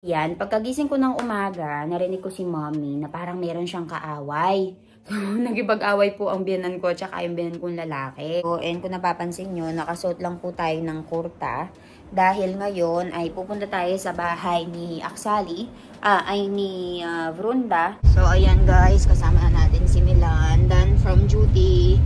Yan, pagkagising ko ng umaga, narinig ko si mommy na parang meron siyang kaaway. So, nagipag-away po ang biyanan ko at saka yung biyanan kong lalaki. So, and kung napapansin nyo, nakasuot lang po tayo ng kurta. Dahil ngayon ay pupunta tayo sa bahay ni Aksali, ni Vrunda. So, ayan guys, kasama na natin si Milan. Done from duty.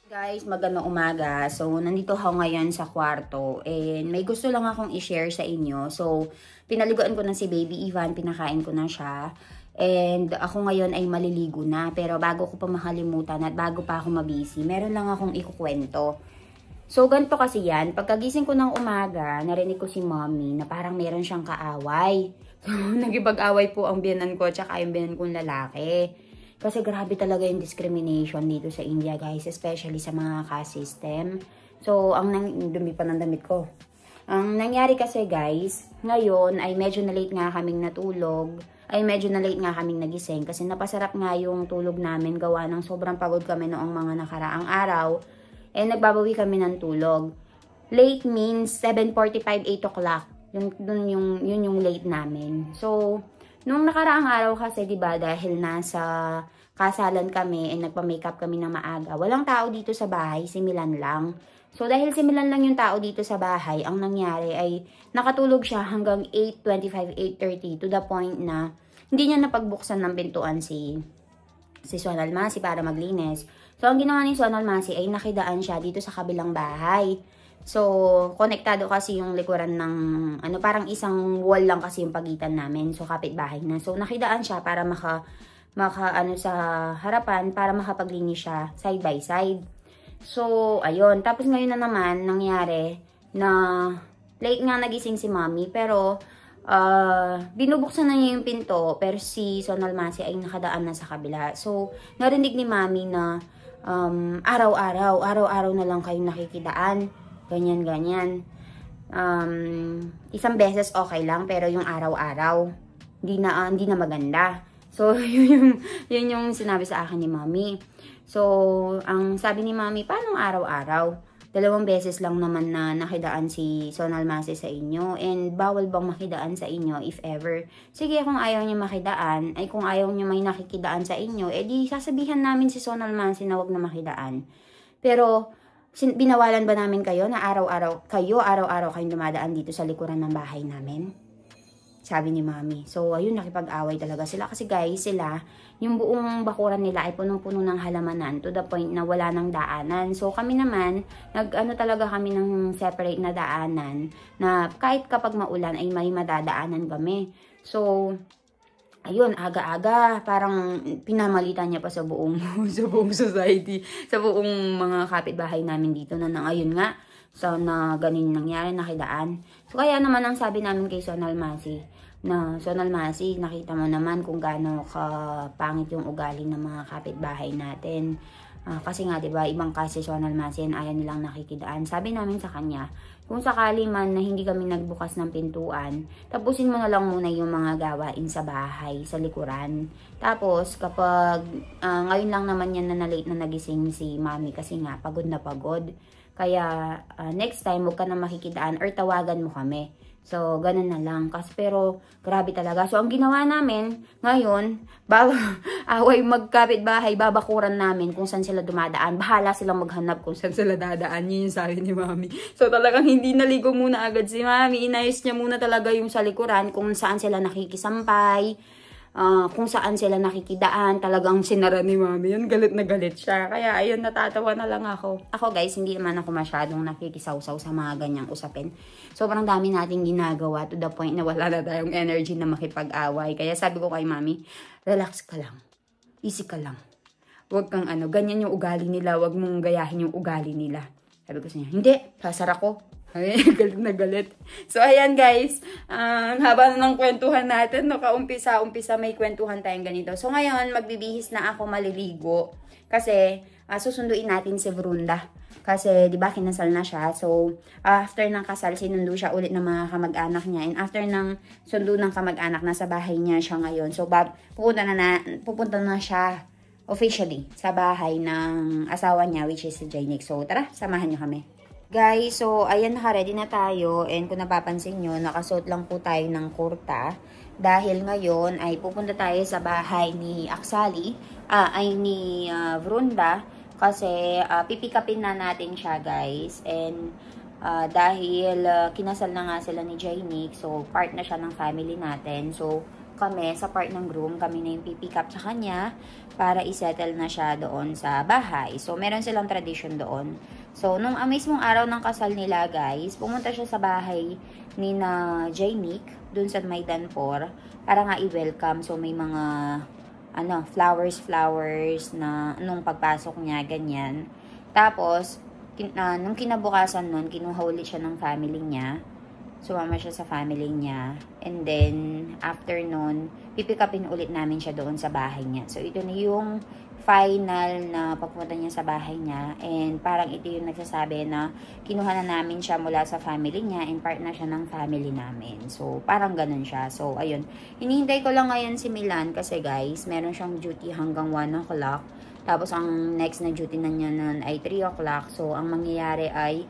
Guys, magandang umaga. So, nandito ako ngayon sa kwarto and may gusto lang akong i-share sa inyo. So, pinaliguan ko na si Baby Ivan, pinakain ko na siya. And ako ngayon ay maliligo na. Pero bago ko pa makalimutan at bago pa ako mabisi, meron lang akong ikukwento. So, ganito kasi yan. Pagkagising ko ng umaga, narinig ko si mommy na parang meron siyang kaaway. So, nagipag-away po ang biyanan ko at saka yung biyanan kong lalaki. Kasi grabe talaga yung discrimination dito sa India, guys. Especially sa mga caste system. So, dumi pa ng damit ko. Ang nangyari kasi, guys, ngayon ay medyo na late nga kaming natulog. Medyo na late nga kaming nagising. Kasi napasarap nga yung tulog namin. Gawa ng sobrang pagod kami noong mga nakaraang araw. Nagbabawi kami ng tulog. Late means 7:45, 8 o'clock. Yun yung late namin. So, nung nakaraang araw kasi, diba, dahil nasa kasalan kami nagpa-makeup kami ng maaga, walang tao dito sa bahay, si Milan lang. So, dahil si Milan lang yung tao dito sa bahay, ang nangyari ay nakatulog siya hanggang 8:25, 8:30 to the point na hindi niya napagbuksan ng pintuan si Sonal Masi para maglinis. So, ang ginawa ni Sonal Masi ay nakidaan siya dito sa kabilang bahay. So, konektado kasi yung likuran ng, parang isang wall lang kasi yung pagitan namin. So, kapitbahay na. So, nakidaan siya para sa harapan, para makapaglinis siya side by side. So, ayun. Tapos ngayon na naman, nangyari na late nga nagising si mommy. Pero, binubuksan na niya yung pinto. Pero si Sonal Masi ay nakadaan na sa kabila. So, narinig ni mommy na araw-araw na lang kayong nakikidaan. Ganyan. Isang beses okay lang, pero yung araw-araw, hindi na maganda. So, yun yung sinabi sa akin ni mommy. So, ang sabi ni mommy, paano araw-araw? 2 beses lang naman na nakidaan si Sonal Masi sa inyo. And bawal bang makidaan sa inyo if ever? Sige, kung ayaw niya makidaan, ay kung ayaw niya may nakikidaan sa inyo, di sasabihan namin si Sonal Masi na wag na makidaan. Pero, binawalan ba namin kayo na araw-araw kayong dumadaan dito sa likuran ng bahay namin? Sabi ni mommy. So, ayun, nakipag-away talaga sila. Kasi guys, yung buong bakuran nila ay punong-puno ng halamanan to the point na wala nang daanan. So, kami naman, talaga kami ng separate na daanan na kahit kapag maulan ay may madadaanan kami. So, ayun, aga-aga, parang pinamalitan niya pa sa buong society, sa buong mga kapitbahay namin dito na ayun nga, so na ganun nangyari, nakidaan. So kaya naman ang sabi namin kay Sonal Masi, Sonal Masi, nakita mo naman kung gaano kapangit yung ugali ng mga kapitbahay natin. Kasi nga, diba, ibang kasi Sonal Masi, ayaw nilang nakikidaan. Sabi namin sa kanya, kung sakali man na hindi kami nagbukas ng pintuan, tapusin mo na lang muna yung mga gawain sa bahay, sa likuran. Tapos, kapag, ngayon lang naman yan na late na nagising si mami kasi nga, pagod na pagod. Kaya, next time, huwag ka na makikidaan or tawagan mo kami. So, ganun na lang. Pero, grabe talaga. So, ang ginawa namin, ngayon, away magkapit-bahay, babakuran namin kung saan sila dumadaan. Bahala silang maghanap kung saan sila dadaan. Yun yung sabi ni mami. So, talagang hindi naligo muna agad si mami. Inayos niya muna talaga yung sa likuran kung saan sila nakikisampay. Kung saan sila nakikidaan, talagang sinara ni mami. Yan, galit na galit siya. Kaya, ayun, natatawa na lang ako. Ako, guys, hindi naman ako masyadong nakikisawsaw sa mga ganyang usapin. Sobrang dami nating ginagawa to the point na wala na tayong energy na makipag-away. Kaya sabi ko kay mami, relax ka lang. Easy ka lang. Huwag kang ganyan yung ugali nila. Huwag mong gayahin yung ugali nila. Sabi ko sa niya, hindi, sasara ko. Galit na galit. So, ayan guys. Haba na ng kwentuhan natin. No, umpisa may kwentuhan tayong ganito. So, ngayon, magbibihis na ako maliligo. Kasi, susunduin natin si Vrunda. Kasi, di ba, kinasal na siya. So, after ng kasal, sinundo siya ulit ng mga kamag-anak niya. And after ng sundo ng kamag-anak, nasa bahay niya siya ngayon. So, pupunta na siya officially sa bahay ng asawa niya, which is si Jainik. So, tara, samahan niyo kami. Guys, so, ayan, naka-ready na tayo. And kung napapansin nyo, nakasuot lang po tayo ng kurta. Dahil ngayon ay pupunta tayo sa bahay ni Aksali, ni Vrunda. Kasi pipikapin na natin siya, guys. And dahil kinasal na nga sila ni Jainik, so part na siya ng family natin. So kami, sa part ng groom, kami na yung pipick up sa kanya para isettle na siya doon sa bahay. So meron silang tradition doon. So nung mismong araw ng kasal nila, guys, pumunta siya sa bahay ni na Jainik doon sa Maidanpor para nga i-welcome. So may mga flowers na nung pagpasok niya, ganyan. Tapos, nung kinabukasan nun, kinuha ulit siya ng family niya. Sumama siya sa family niya. And then, after nun, pipikapin ulit namin siya doon sa bahay niya. So, ito na yung final na pagpunta niya sa bahay niya. And parang ito yung nagsasabi na kinuha na namin siya mula sa family niya and part na siya ng family namin. So, parang ganun siya. So, ayun. Hinihintay ko lang ngayon si Milan kasi guys, meron siyang duty hanggang 1 o'clock. Tapos, ang next na duty na niya nun ay 3 o'clock. So, ang mangyayari ay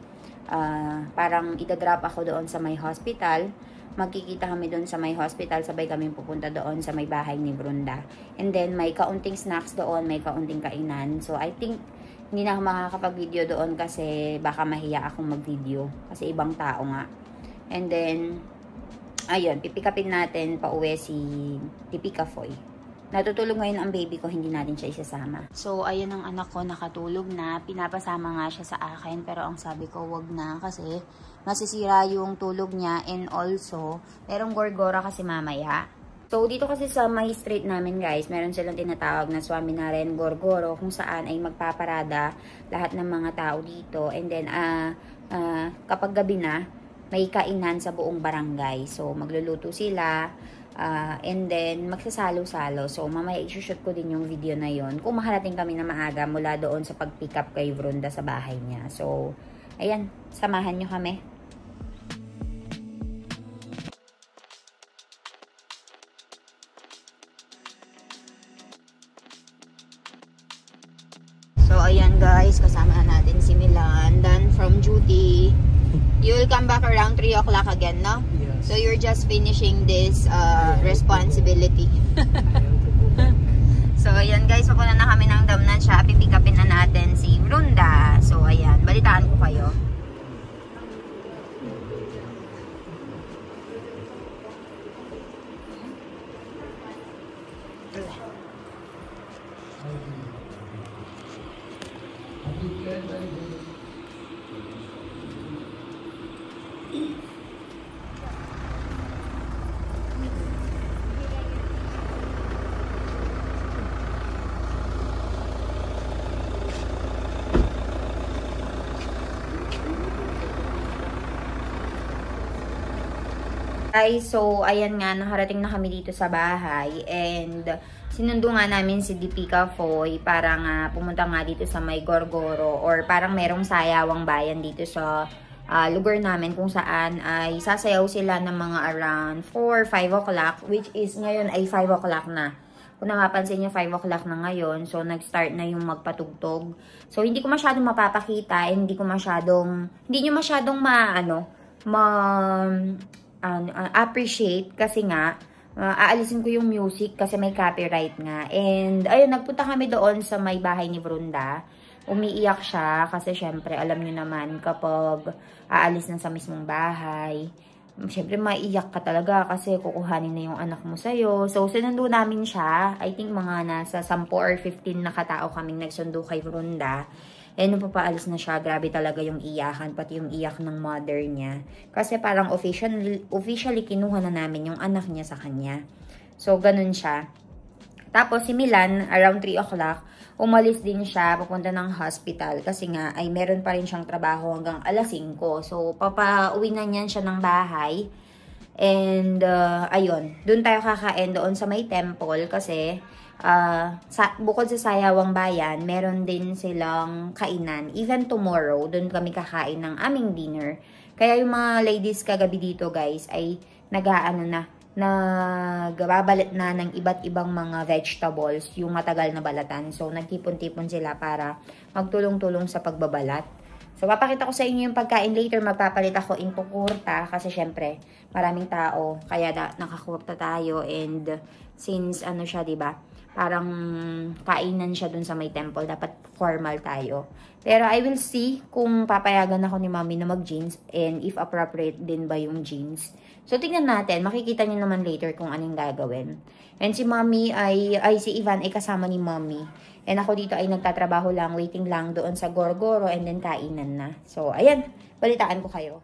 parang itadrop ako doon sa may hospital. Magkikita kami doon sa may hospital, sabay kami pupunta doon sa may bahay ni Brunda. And then, may kaunting snacks doon, may kaunting kainan. So, I think, hindi na ako makakapag-video doon kasi baka mahiya akong mag-video. Kasi ibang tao nga. And then, ayun, pipikapin natin pauwi si Tipika Foy. Natutulog ngayon ang baby ko, hindi natin siya isasama. So, ayun ang anak ko, nakatulog na. Pinapasama nga siya sa akin, pero ang sabi ko, wag na kasi masisira yung tulog niya. And also, merong gorgora kasi mamaya. So, dito kasi sa may street namin, guys, meron silang tinatawag na Swaminarayan Gorgoro, kung saan ay magpaparada lahat ng mga tao dito. And then, kapag gabi na, may kainan sa buong barangay. So, magluluto sila. And then, magsasalo-salo. So, mamaya i-shoot ko din yung video na yon kung makarating kami na maaga mula doon sa pag-pick up kay Vrunda sa bahay niya. So, ayan, samahan nyo kami. So, ayan guys, kasama na natin si Milan. Done from duty. You will come back around 3 o'clock again, no? Yes. So, you're just finishing this responsibility. So, ayan guys, papunta na kami ng Damnan siya. Pipikapin na natin si Vrunda. So, ayan, balitaan ko kayo. Guys, so ayan nga, nakarating na kami dito sa bahay and sinundo nga namin si Dipika Foy para nga pumunta nga dito sa may Gorgoro or parang merong sayawang bayan dito sa lugar namin kung saan ay sasayaw sila ng mga around 4, 5 o'clock, which is ngayon ay 5 o'clock na. Kung nakapansin nyo, 5 o'clock na ngayon. So, nag-start na yung magpatugtog. So, hindi ko masyadong mapapakita. Hindi nyo masyadong appreciate kasi nga, aalisin ko yung music kasi may copyright nga. And, ayun, nagpunta kami doon sa may bahay ni Vrunda. Umiiyak siya kasi syempre, alam nyo naman, kapag aalis na sa mismong bahay, syempre maiyak ka talaga kasi kukuhanin na yung anak mo sa'yo. So, sinundo namin siya. I think mga nasa 10 or 15 na katao kaming nagsundo kay Vrunda. And nung papaalis na siya, grabe talaga yung iyakan, pati yung iyak ng mother niya. Kasi parang officially kinuha na namin yung anak niya sa kanya. So, ganun siya. Tapos, si Milan, around 3 o'clock, umalis din siya, papunta ng hospital. Kasi nga, ay meron pa rin siyang trabaho hanggang alas 5. So, papauwi na niyan siya ng bahay. And, ayun, doon tayo kakain doon sa may temple kasi bukod sa Sayawang Bayan, meron din silang kainan. Even tomorrow, doon kami kakain ng aming dinner. Kaya yung mga ladies kagabi dito guys ay nagbabalat na ng iba't ibang mga vegetables, yung matagal na balatan. So, nagtipon-tipon sila para magtulong-tulong sa pagbabalat. So, papakita ko sa inyo yung pagkain later. Magpapalit ako into kurta kasi syempre, maraming tao. Kaya nakakurta tayo and since ano siya, diba? Parang kainan siya dun sa may temple. Dapat formal tayo. Pero I will see kung papayagan ako ni Mommy na mag-jeans and if appropriate din ba yung jeans. So, tingnan natin. Makikita niyo naman later kung anong gagawin. And si Mommy si Ivan ay kasama ni Mommy. And ako dito ay nagtatrabaho lang, waiting lang doon sa Gorgoro and then kainan na. So, ayan. Balitaan ko kayo.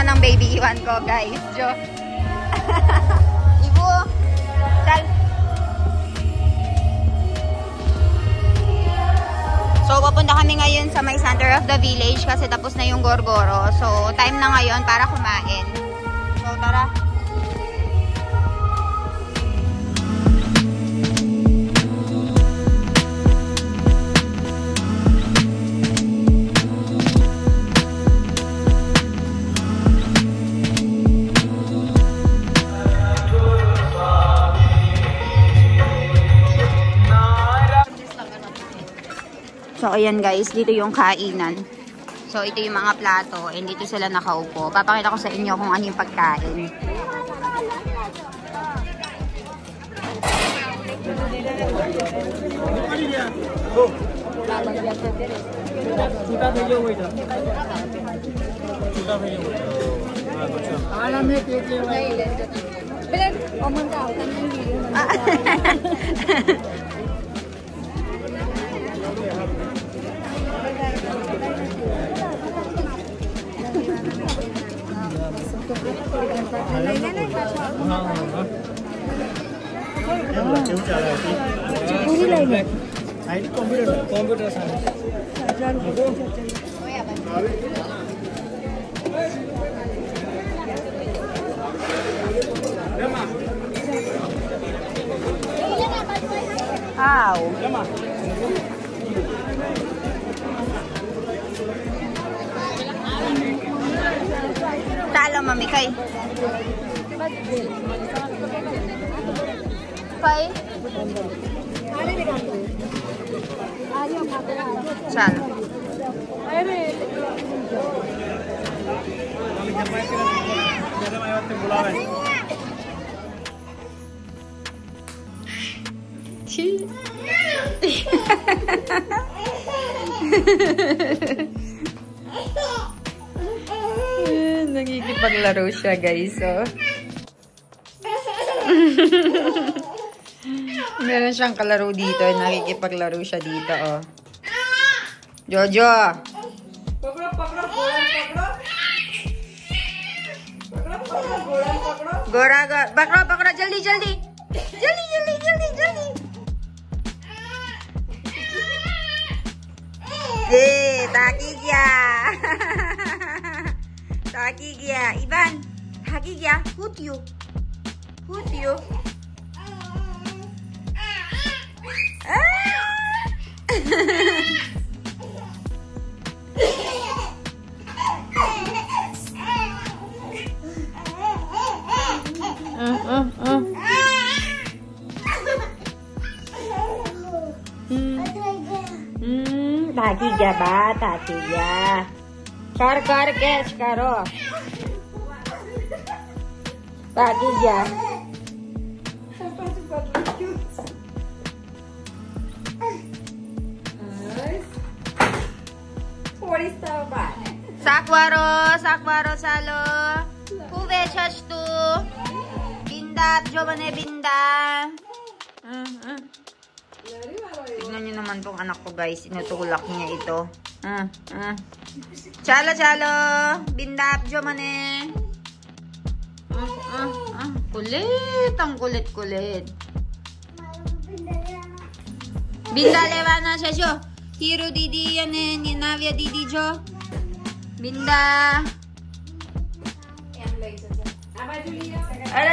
naman ng baby iwan ko, guys. Jo. Ibu. Sal. So, papunta kami ngayon sa may center of the village kasi tapos na yung Gorgoro. So, time na ngayon para kumain. So, tara. So, ayan guys, dito yung kainan. So, ito yung mga plato, and dito sila nakaupo. Papakita ko sa inyo kung ano yung pagkain. Computer science Wow. Talo, mami, kay. Kay? Saan? Nagigipaglaro siya, guys. Oh. Meron siyang kalaro dito. Nakikipaglaro siya dito, oh. Jojo! Gora, bakro, jaldi, jaldi! Jaldi! Taki gya! Ivan! Taki gya! Hoot you! Taki gya ba? Taki gya. Kar cash karo. Taki gya. Sakwaro salo. Kuve chash tu. Binda, jomane binda. Tignan nyo naman tong anak ko, guys. Inutulak niya ito. Chalo. Bindap, jomane. Kulit. Ang kulit. Binda levana shasho. Hiro didi yane, ninavya didi jo. Binda. Ala.